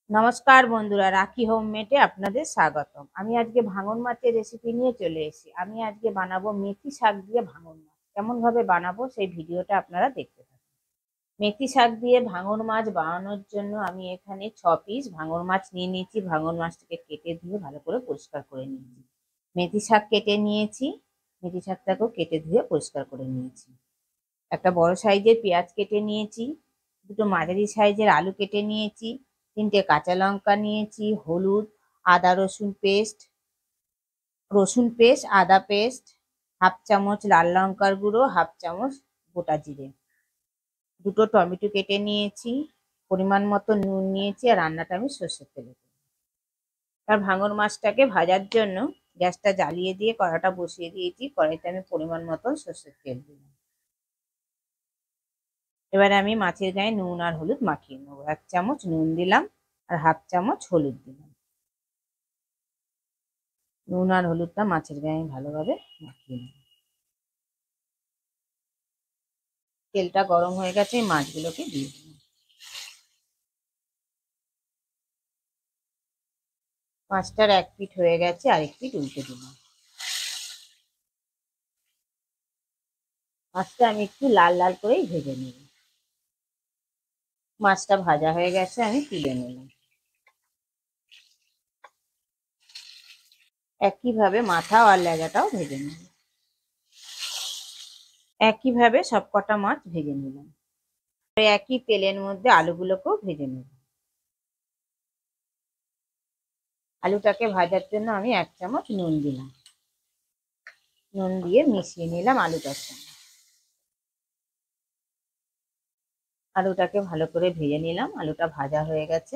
নমস্কার বন্ধুরা, রাখি হোমমেডে আপনাদের স্বাগতম। আমি আজকে ভাঙন মাছের রেসিপি নিয়ে চলে এসেছি। আমি আজকে বানাবো মেথি শাক দিয়ে ভাঙন মাছ। কেমন ভাবে বানাবো সেই ভিডিওটা আপনারা দেখতে থাকুন। মেথি শাক দিয়ে ভাঙন মাছ বানানোর জন্য আমি এখানে 6 পিস ভাঙন মাছ নিয়ে নিয়েছি। ভাঙন মাছটাকে কেটে ধুয়ে ভালো করে পরিষ্কার করে নিয়েছি। মেথি শাক কেটে নিয়েছি। মেথি শাকটাকেও কেটে ধুয়ে পরিষ্কার করে নিয়েছি। একটা বড় সাইজের পেঁয়াজ কেটে নিয়েছি। দুটো মাঝারি সাইজের আলু কেটে নিয়েছি। 3টে কাঁচা লঙ্কা নিয়েছি। হলুদ, আদা রসুন পেস্ট, আদা পেস্ট, হাফ চামচ লাল লঙ্কার গুঁড়ো, হাফ চামচ গোটা জিরে, দুটো টমেটো কেটে নিয়েছি, পরিমাণ মতো নুন নিয়েছি, আর রান্নাটা আমি সর্ষের তেলে করব। আর ভাঙন মাছটাকে ভাজার জন্য গ্যাসটা জ্বালিয়ে দিয়ে কড়াটা বসিয়ে দিয়েছি। কড়াইতে আমি পরিমাণ মতো সর্ষের তেল দিলাম। এবারে আমি মাছের গায়ে নুন আর হলুদ মাখিয়ে নেবো। 1 চামচ নুন দিলাম আর হাফ চামচ হলুদ দিলাম। নুন আর হলুদটা মাছের গায়ে আমি ভালোভাবে মাখিয়ে নেব। তেলটা গরম হয়ে গেছে, মাছগুলোকে দিয়ে দিলাম। মাছটার 1 পিঠ হয়ে গেছে, আরেক পিঠ উল্টে দিলাম। মাছটা আমি একটু লাল লাল করেই ভেজে নেব। মাছটা ভাজা হয়ে গেছে, আমি তুলে নিলাম। একইভাবে মাথা আর লেজাটাও ভেজে নেব। একইভাবে সবকটা মাছ ভেজে নিলাম। একই তেলের মধ্যে আলুগুলোকেও ভেজে নেব। আলুটাকে ভাজার জন্য আমি 1 চামচ নুন দিলাম। নুন দিয়ে মিশিয়ে নিলাম আলুটার সঙ্গে। আলুটাকে ভালো করে ভেজে নিলাম। আলুটা ভাজা হয়ে গেছে,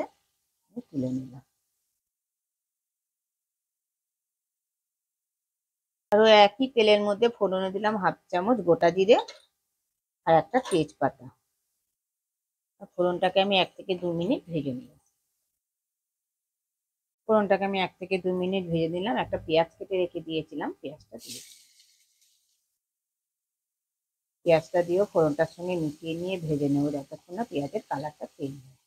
আমি তুলে নিলাম। আরো একই তেলের মধ্যে ফোড়নে দিলাম হাফ চামচ গোটা জিরে আর একটা তেজপাতা। ফোড়নটাকে আমি 1 থেকে 2 মিনিট ভেজে নিলাম। ফোড়নটাকে আমি 1 থেকে 2 মিনিট ভেজে নিলাম। একটা পেঁয়াজ কেটে রেখে দিয়েছিলাম, পেঁয়াজটা দিয়ে পেঁয়াজটা দিয়েও ফোড়নটার সঙ্গে মিশিয়ে নিয়ে ভেজে নেবো যতক্ষণ না পেঁয়াজের কালারটা চেঞ্জ হয়।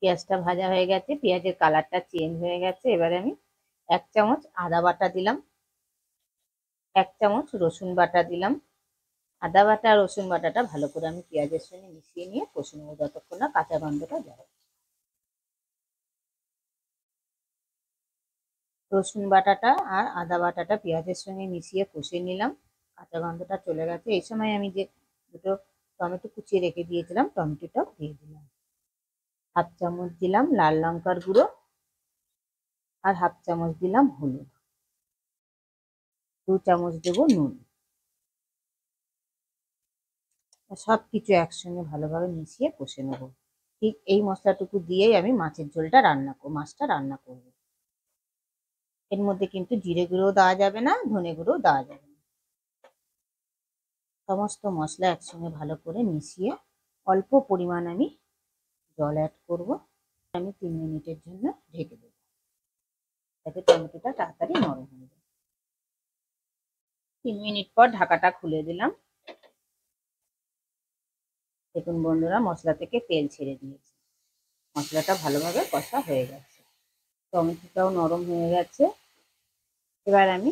পেঁয়াজটা ভাজা হয়ে গেছে, পেঁয়াজের কালারটা চেঞ্জ হয়ে গেছে। এবারে আমি 1 চামচ আদা বাটা দিলাম, 1 চামচ রসুন বাটা দিলাম। আদা বাটা আর রসুন বাটাটা ভালো করে আমি পেঁয়াজের সঙ্গে মিশিয়ে নিয়ে কষে নেবো যতক্ষণ না কাঁচা গন্ধটা যায়। রসুন বাটাটা আর আদা বাটাটা পেঁয়াজের সঙ্গে মিশিয়ে কষে নিলাম। কাঁচা গন্ধটা চলে গেছে। এই সময় আমি যে দুটো টমেটো কুচিয়ে রেখে দিয়েছিলাম, টমেটোটাও দিয়ে দিলাম। হাফ চামচ দিলাম লাল লঙ্কার গুঁড়ো আর হাফ চামচ দিলাম হলুদ। 2 চামচ দেবো নুন। সব কিছু একসঙ্গে ভালোভাবে মিশিয়ে কষে নেব। ঠিক এই মশলাটুকু দিয়েই আমি মাছের ঝোলটা মাছটা রান্না করব। এর মধ্যে কিন্তু জিরে গুঁড়োও দেওয়া যাবে না, ধনে গুঁড়োও দেওয়া যাবে না। সমস্ত মশলা একসঙ্গে ভালো করে মিশিয়ে অল্প পরিমাণ আমি জল অ্যাড করব। আমি 3 মিনিটের জন্য ঢেকে দেবো, যাতে টমেটোটা তাড়াতাড়ি নরম হয়ে যায়। 3 মিনিট পর ঢাকাটা খুলে দিলাম। দেখুন বন্ধুরা, মশলা থেকে তেল ছেড়ে দিয়েছে। মশলাটা ভালোভাবে কষা হয়ে গেছে, টমেটোটাও নরম হয়ে গেছে। এবার আমি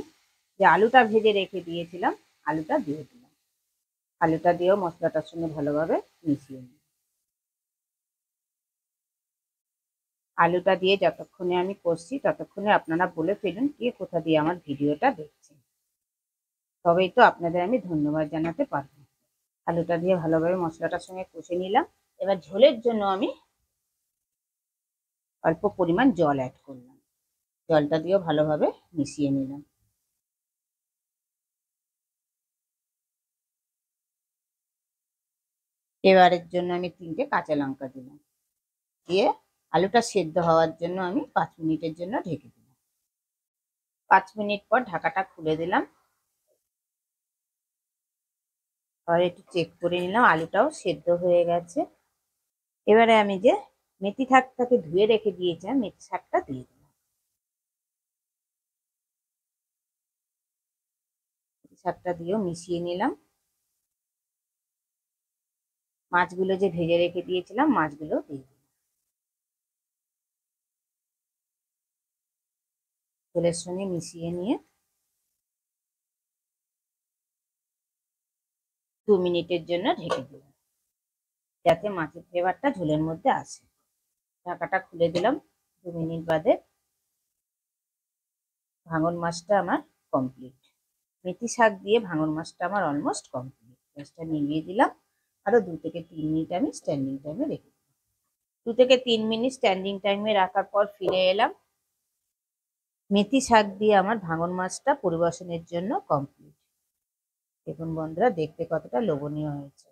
যে আলুটা ভেজে রেখে দিয়েছিলাম, আলুটা দিয়ে দিলাম। আলুটা দিয়েও মশলাটার সঙ্গে ভালোভাবে মিশিয়ে নিই। আলুটা দিয়ে যতক্ষণে আমি কষছি ততক্ষণে আপনারা বলে ফেলুন কে কোথা দিয়ে আমার ভিডিওটা দেখছেন, তবেই তো আপনাদের আমি ধন্যবাদ জানাতে পারবো। আলুটা দিয়ে ভালোভাবে মশলাটার সঙ্গে কষে নিলাম। এবার ঝোলের জন্য আমি অল্প পরিমাণ জল অ্যাড করলাম। জলটা দিয়েও ভালোভাবে মিশিয়ে নিলাম। এবারের জন্য আমি 3টে কাঁচা লঙ্কা দিলাম। দিয়ে আলুটা সেদ্ধ হওয়ার জন্য আমি 5 মিনিটের জন্য ঢেকে দিলাম। 5 মিনিট পর ঢাকাটা খুলে দিলাম। আর একটু চেক করে নিলাম, আলুটাও সেদ্ধ হয়ে গেছে। এবারে আমি যে মেথি শাকটাকে ধুয়ে রেখে দিয়েছিলাম, মেথি শাকটা দিয়ে দিলাম। মেথি শাকটা দিয়েও মিশিয়ে নিলাম। মাছগুলো যে ভেজে রেখে দিয়েছিলাম মাছগুলো দিয়ে দিলাম। ঝোলের সঙ্গে মিশিয়ে নিয়ে 2 মিনিটের জন্য ঢেকে দিলাম, যাতে মাছের ফ্লেভারটা ঝোলের মধ্যে আসে। ঢাকাটা খুলে দিলাম। 2 মিনিট বাদে ভাঙন মাছটা আমার কমপ্লিট। মেথি শাক দিয়ে ভাঙন মাছটা আমার অলমোস্ট কমপ্লিট। গ্যাসটা নিভিয়ে দিলাম। আরো 2 থেকে 3 মিনিট আমি স্ট্যান্ডিং টাইমে রেখে দিলাম। 2 থেকে 3 মিনিট স্ট্যান্ডিং টাইমে রাখার পর ফিরে এলাম। মেথি শাক দিয়ে আমার ভাঙন মাছটা পরিবেশনের জন্য কমপ্লিট। দেখুন বন্ধুরা, দেখতে কতটা লোভনীয় হয়েছে,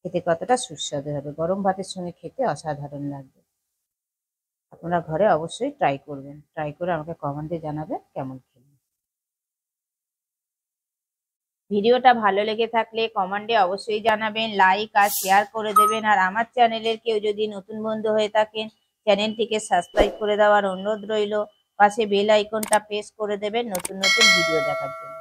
খেতে কতটা সুস্বাদু হবে। গরম ভাতের সঙ্গে খেতে অসাধারণ লাগবে। আপনারা ঘরে অবশ্যই ট্রাই করবেন। ট্রাই করে আমাকে কমেন্টে জানাবেন কেমন খেলেন। ভিডিওটা ভালো লেগে থাকলে কমেন্টে অবশ্যই জানাবেন, লাইক আর শেয়ার করে দেবেন। আর আমার চ্যানেলের কেউ যদি নতুন বন্ধু হয়ে থাকেন, চ্যানেলটিকে সাবস্ক্রাইব করে দেওয়ার অনুরোধ রইল। পাশে বেল আইকনটা প্রেস করে দেবেন নতুন নতুন ভিডিও দেখার জন্য।